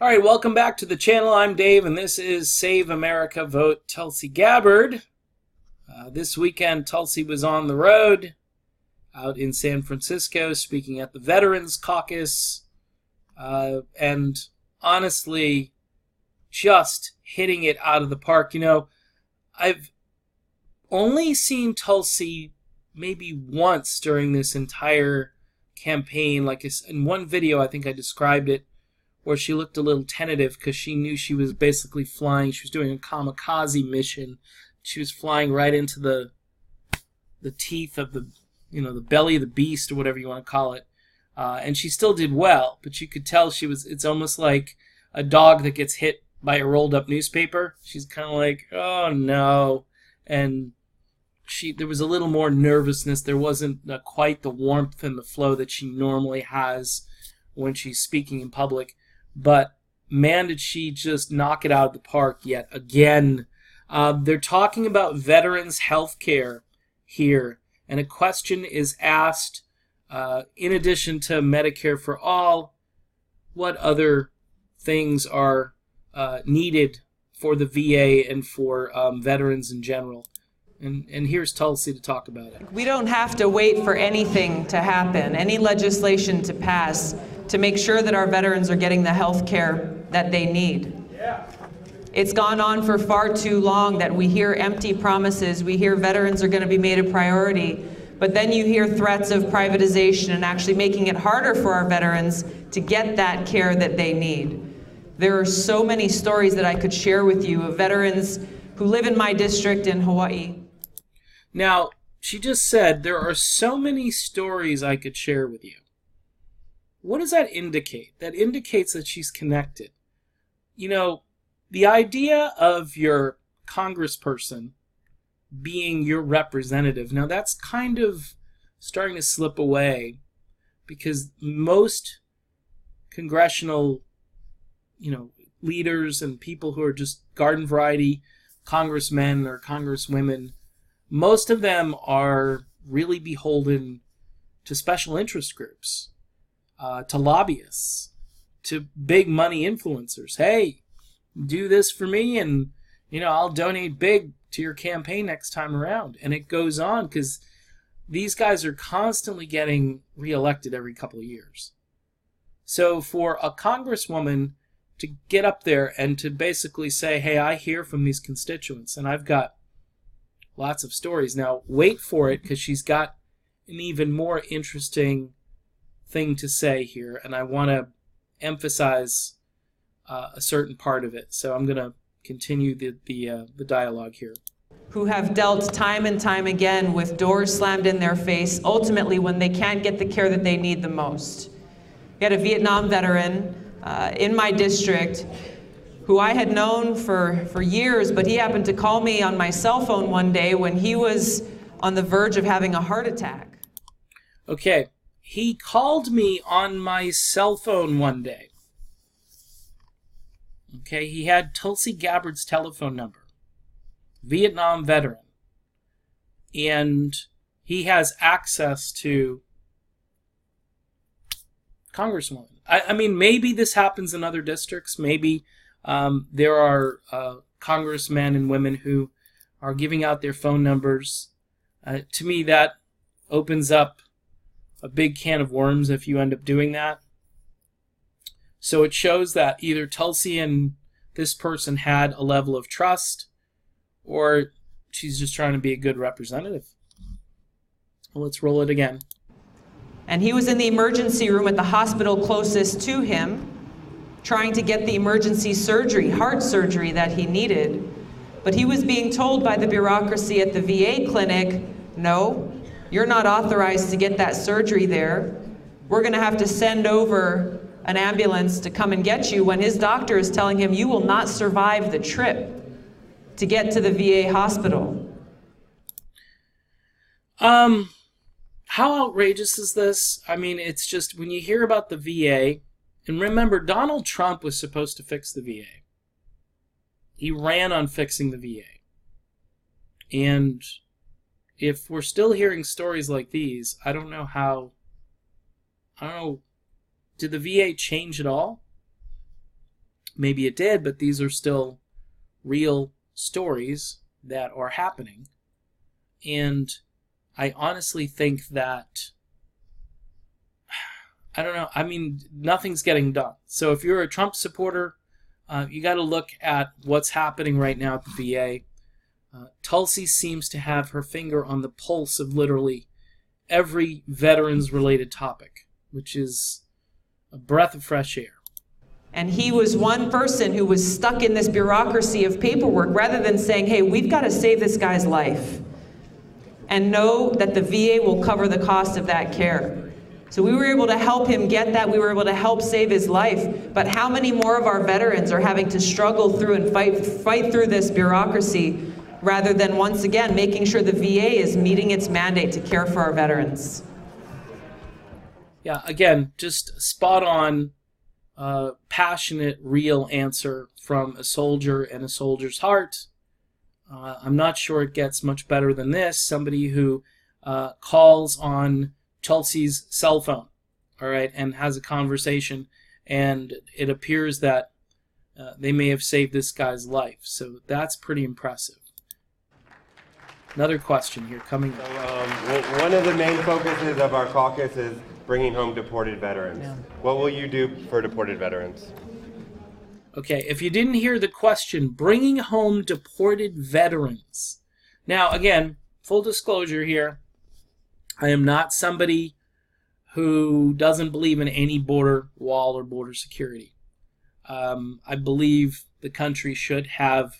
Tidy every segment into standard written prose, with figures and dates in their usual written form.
All right, welcome back to the channel. I'm Dave, and this is Save America Vote Tulsi Gabbard. This weekend, Tulsi was on the road out in San Francisco speaking at the Veterans Caucus, and honestly, just hitting it out of the park. You know, I've only seen Tulsi maybe once during this entire campaign. Like in one video, I think I described it, where she looked a little tentative because she knew she was basically flying. She was doing a kamikaze mission. She was flying right into the teeth of the belly of the beast, or whatever you want to call it. And she still did well, but you could tell it's almost like a dog that gets hit by a rolled up newspaper. She's kind of like, oh no. And there was a little more nervousness. There wasn't quite the warmth and the flow that she normally has when she's speaking in public. But man, did she just knock it out of the park yet again. They're talking about veterans' health care here, and a question is asked, in addition to Medicare for all, what other things are needed for the VA and for veterans in general. And here's Tulsi to talk about it. We don't have to wait for anything to happen, any legislation to pass, to make sure that our veterans are getting the health care that they need. Yeah. It's gone on for far too long that we hear empty promises. We hear veterans are going to be made a priority, but then you hear threats of privatization and actually making it harder for our veterans to get that care that they need. There are so many stories that I could share with you of veterans who live in my district in Hawaii. Now, she just said there are so many stories I could share with you. What does that indicate? That indicates that she's connected. You know, the idea of your congressperson being your representative, now that's kind of starting to slip away, because most congressional, leaders and people who are just garden variety congressmen or congresswomen, most of them are really beholden to special interest groups, to lobbyists, to big money influencers. Hey, do this for me and, I'll donate big to your campaign next time around. And it goes on because these guys are constantly getting reelected every couple of years. So for a congresswoman to get up there and to basically say, hey, I hear from these constituents and I've got lots of stories. Now, wait for it, because she's got an even more interesting thing to say here, and I want to emphasize a certain part of it. So I'm going to continue the dialogue here. Who have dealt time and time again with doors slammed in their face, ultimately when they can't get the care that they need the most. We had a Vietnam veteran in my district who I had known for years, but he happened to call me on my cell phone one day when he was on the verge of having a heart attack. Okay, he called me on my cell phone one day. Okay, he had Tulsi Gabbard's telephone number, Vietnam veteran, and he has access to Congresswoman. I mean, maybe this happens in other districts. Maybe there are congressmen and women who are giving out their phone numbers. To me, that opens up a big can of worms if you end up doing that. So it shows that either Tulsi and this person had a level of trust, or she's just trying to be a good representative. Well, let's roll it again. And he was in the emergency room at the hospital closest to him, trying to get the emergency surgery, heart surgery that he needed. But he was being told by the bureaucracy at the VA clinic, no, you're not authorized to get that surgery there. We're going to have to send over an ambulance to come and get you, when his doctor is telling him you will not survive the trip to get to the VA hospital. How outrageous is this? I mean, it's just, when you hear about the VA, and remember, Donald Trump was supposed to fix the VA. He ran on fixing the VA. And if we're still hearing stories like these, I don't know, did the VA change at all? Maybe it did, but these are still real stories that are happening. And I honestly think that, I don't know, I mean, nothing's getting done. So if you're a Trump supporter, you got to look at what's happening right now at the VA. Tulsi seems to have her finger on the pulse of literally every veterans-related topic, which is a breath of fresh air. And he was one person who was stuck in this bureaucracy of paperwork rather than saying, hey, we've got to save this guy's life and know that the VA will cover the cost of that care. So we were able to help him get that. We were able to help save his life. But how many more of our veterans are having to struggle through and fight through this bureaucracy rather than, once again, making sure the VA is meeting its mandate to care for our veterans? Yeah, again, just spot on, passionate, real answer from a soldier and a soldier's heart. I'm not sure it gets much better than this. Somebody who calls on Tulsi's cell phone, all right, and has a conversation, and it appears that they may have saved this guy's life. So that's pretty impressive. Another question here coming up. So, one of the main focuses of our caucus is bringing home deported veterans. Yeah. What will you do for deported veterans? Okay, if you didn't hear the question, bringing home deported veterans. Now, again, full disclosure here, I am not somebody who doesn't believe in any border wall or border security. I believe the country should have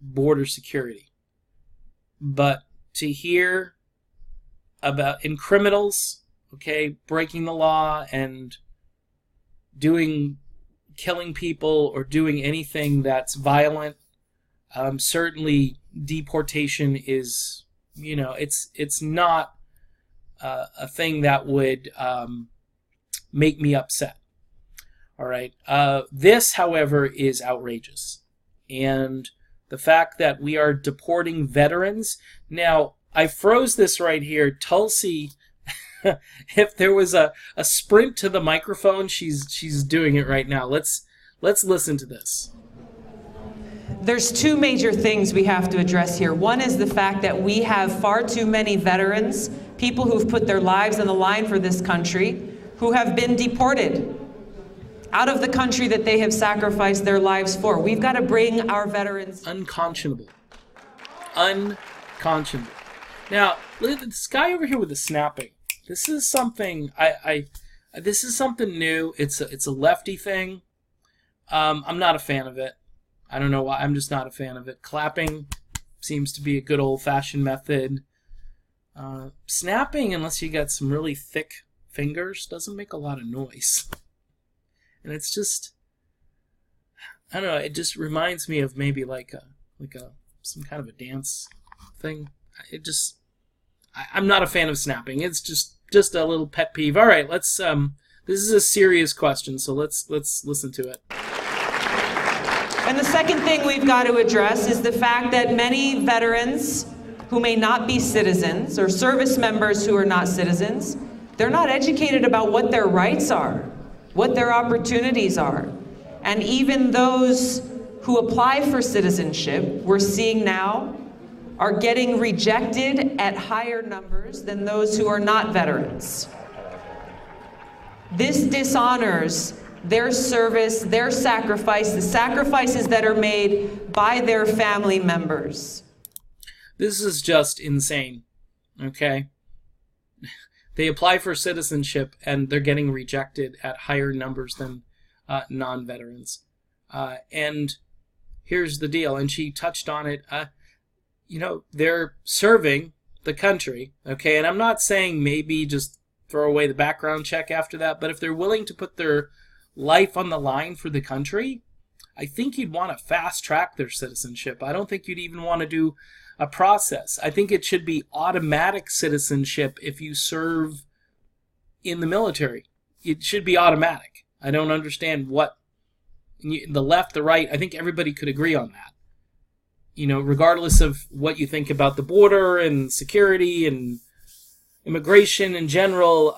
border security. But to hear about criminals, okay, breaking the law and killing people or doing anything that's violent, certainly deportation is, it's not a thing that would make me upset. All right. This, however, is outrageous. And the fact that we are deporting veterans. Now, I froze this right here. Tulsi, if there was a sprint to the microphone, she's doing it right now. Let's listen to this. There's two major things we have to address here. One is the fact that we have far too many veterans, people who've put their lives on the line for this country, who have been deported out of the country that they have sacrificed their lives for. We've got to bring our veterans... Unconscionable. Unconscionable. Now, look at this guy over here with the snapping. This is something this is something new. It's a lefty thing. I'm not a fan of it. I don't know why. I'm just not a fan of it. Clapping seems to be a good old-fashioned method. Snapping, unless you got some really thick fingers, doesn't make a lot of noise. And it's just, I don't know, it just reminds me of maybe some kind of a dance thing. I'm not a fan of snapping. It's just a little pet peeve. All right, let's this is a serious question, so let's listen to it. And the second thing we've got to address is the fact that many veterans who may not be citizens or service members who are not citizens, they're not educated about what their rights are, what their opportunities are. And even those who apply for citizenship, we're seeing now, are getting rejected at higher numbers than those who are not veterans. This dishonors their service, their sacrifice, the sacrifices that are made by their family members. This is just insane, okay? They apply for citizenship and they're getting rejected at higher numbers than non-veterans. And here's the deal, and she touched on it, they're serving the country, okay? And I'm not saying maybe just throw away the background check after that, but if they're willing to put their life on the line for the country, I think you'd want to fast-track their citizenship. I don't think you'd even want to do a process. I think it should be automatic citizenship if you serve in the military. It should be automatic. I don't understand what the left, the right, I think everybody could agree on that. Regardless of what you think about the border and security and immigration in general,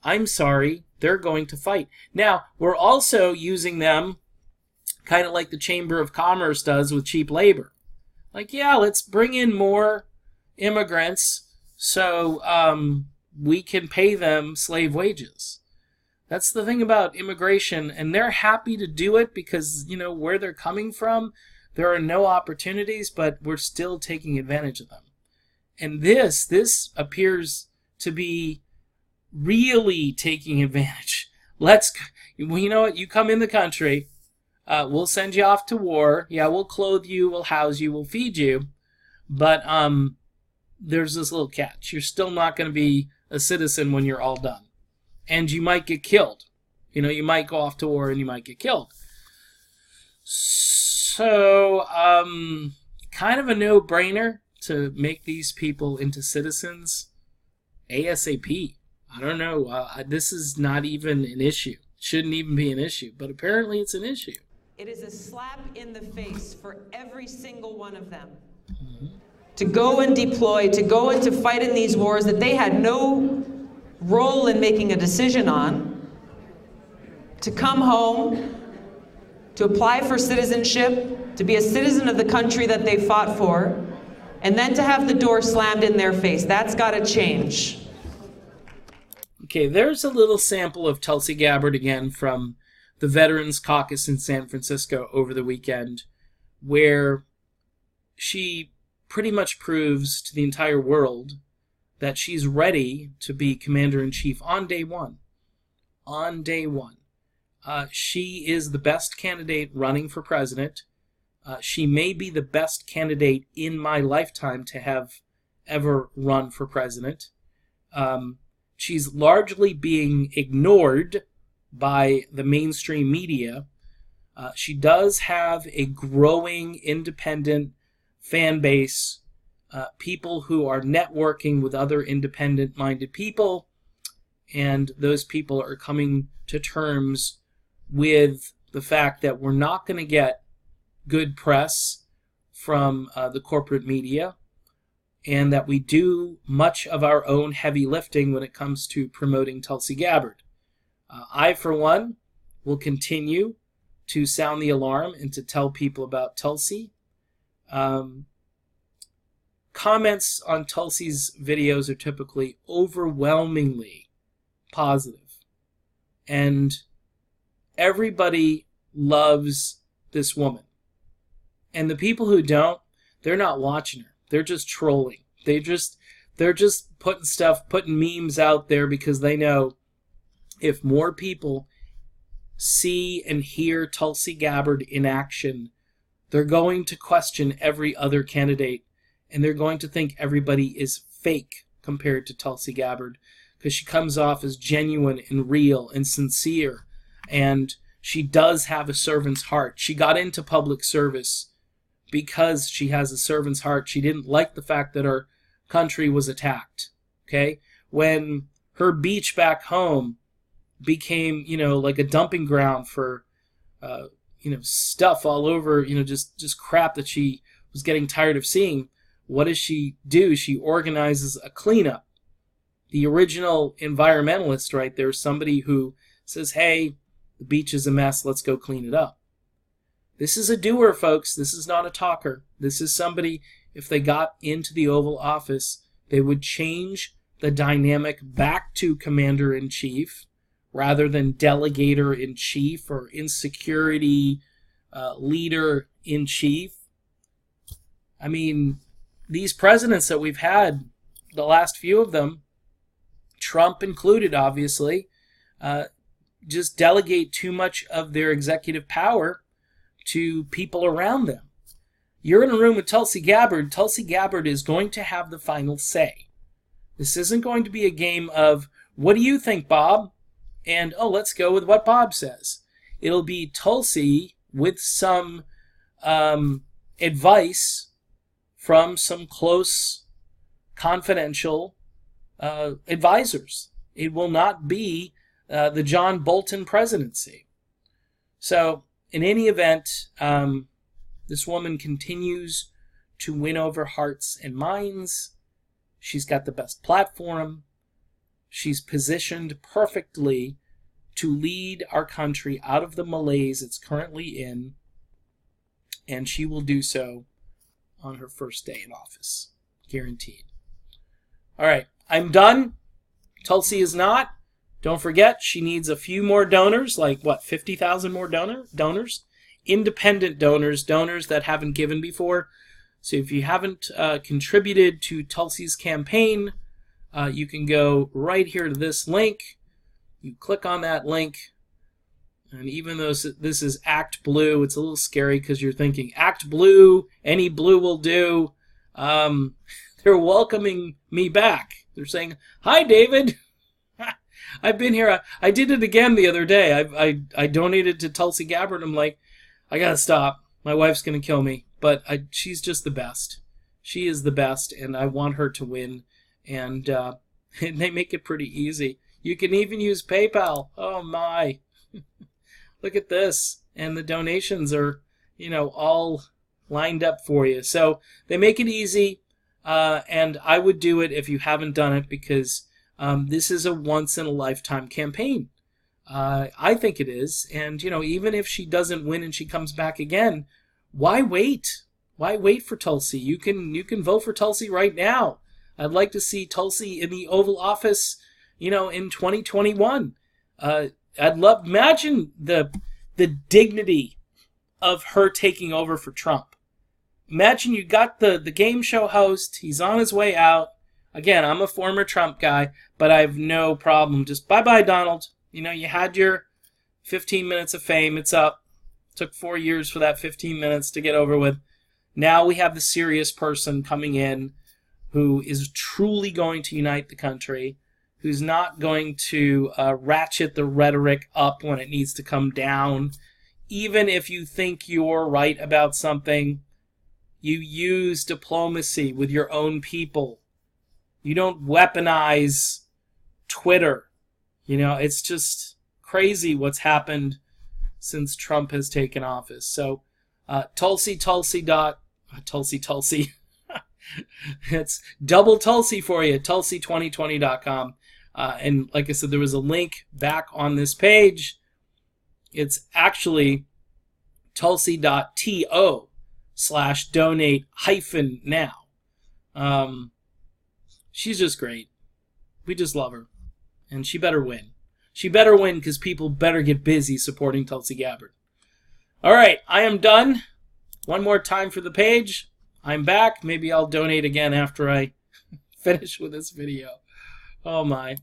I'm sorry, they're going to fight. Now, we're also using them kind of like the Chamber of Commerce does with cheap labor. Like, yeah, let's bring in more immigrants so we can pay them slave wages. That's the thing about immigration, and they're happy to do it because, you know, where they're coming from, there are no opportunities, but we're still taking advantage of them. And this appears to be really taking advantage. Well, you know what? You come in the country, we'll send you off to war. Yeah, we'll clothe you, we'll house you, we'll feed you. But there's this little catch. You're still not going to be a citizen when you're all done. And you might get killed. You know, you might go off to war and you might get killed. So, kind of a no-brainer to make these people into citizens ASAP. I don't know. This is not even an issue. Shouldn't even be an issue. But apparently it's an issue. It is a slap in the face for every single one of them. To go and deploy, to go and to fight in these wars that they had no role in making a decision on, to come home, to apply for citizenship, to be a citizen of the country that they fought for, and then to have the door slammed in their face. That's got to change. Okay, there's a little sample of Tulsi Gabbard again from the Veterans Caucus in San Francisco over the weekend, where she pretty much proves to the entire world that she's ready to be commander-in-chief on day one. On day one. She is the best candidate running for president. She may be the best candidate in my lifetime to have ever run for president. She's largely being ignored by the mainstream media. She does have a growing independent fan base, people who are networking with other independent-minded people, and those people are coming to terms with the fact that we're not going to get good press from the corporate media, and that we do much of our own heavy lifting when it comes to promoting Tulsi Gabbard. I, for one, will continue to sound the alarm and to tell people about Tulsi. Comments on Tulsi's videos are typically overwhelmingly positive. And everybody loves this woman. And the people who don't, they're not watching her. They're just trolling. They're just putting memes out there because they know if more people see and hear Tulsi Gabbard in action, they're going to question every other candidate, and they're going to think everybody is fake compared to Tulsi Gabbard because she comes off as genuine and real and sincere, and she does have a servant's heart. She got into public service because she has a servant's heart. She didn't like the fact that her country was attacked, okay? When her beach back home became, like a dumping ground for, stuff all over, just crap that she was getting tired of seeing, what does she do? She organizes a cleanup. The original environmentalist right there, somebody who says, hey, the beach is a mess, let's go clean it up. This is a doer, folks. This is not a talker. This is somebody, if they got into the Oval Office, they would change the dynamic back to commander-in-chief rather than delegator-in-chief or insecurity leader-in-chief. I mean, these presidents that we've had, the last few of them, Trump included, obviously, just delegate too much of their executive power to people around them. You're in a room with Tulsi Gabbard. Tulsi Gabbard is going to have the final say. This isn't going to be a game of, what do you think, Bob? And, let's go with what Bob says. It'll be Tulsi with some advice from some close, confidential advisors. It will not be the John Bolton presidency. So, in any event, this woman continues to win over hearts and minds. She's got the best platform. She's positioned perfectly to lead our country out of the malaise it's currently in, and she will do so on her first day in office. Guaranteed. All right, I'm done. Tulsi is not. Don't forget, she needs a few more donors, like, 50,000 more donors? Independent donors, donors that haven't given before. So if you haven't contributed to Tulsi's campaign, you can go right here to this link. You click on that link, and even though this is Act Blue, it's a little scary because you're thinking, Act Blue, any blue will do. They're welcoming me back. They're saying, hi, David. I've been here. I did it again the other day. I donated to Tulsi Gabbard. I'm like, I gotta stop. My wife's gonna kill me. But she's just the best. She is the best, and I want her to win. And they make it pretty easy. You can even use PayPal. Oh my. Look at this. And the donations are, all lined up for you. So they make it easy. And I would do it if you haven't done it, because this is a once-in-a-lifetime campaign. I think it is. And, even if she doesn't win and she comes back again, why wait? Why wait for Tulsi? You can vote for Tulsi right now. I'd like to see Tulsi in the Oval Office, in 2021. Imagine the dignity of her taking over for Trump. Imagine you got the game show host. He's on his way out. Again, I'm a former Trump guy, but I have no problem. Just bye-bye, Donald. You had your 15 minutes of fame. It's up. Took 4 years for that 15 minutes to get over with. Now we have the serious person coming in who is truly going to unite the country, who's not going to ratchet the rhetoric up when it needs to come down. Even if you think you're right about something, you use diplomacy with your own people. You don't weaponize Twitter. It's just crazy what's happened since Trump has taken office. So, Tulsi. It's double Tulsi for you, Tulsi2020.com. And like I said, there was a link back on this page. It's actually tulsi.to/donate-now. She's just great. We just love her. And she better win. She better win, because people better get busy supporting Tulsi Gabbard. All right, I am done. One more time for the page. I'm back. Maybe I'll donate again after I finish with this video. Oh my.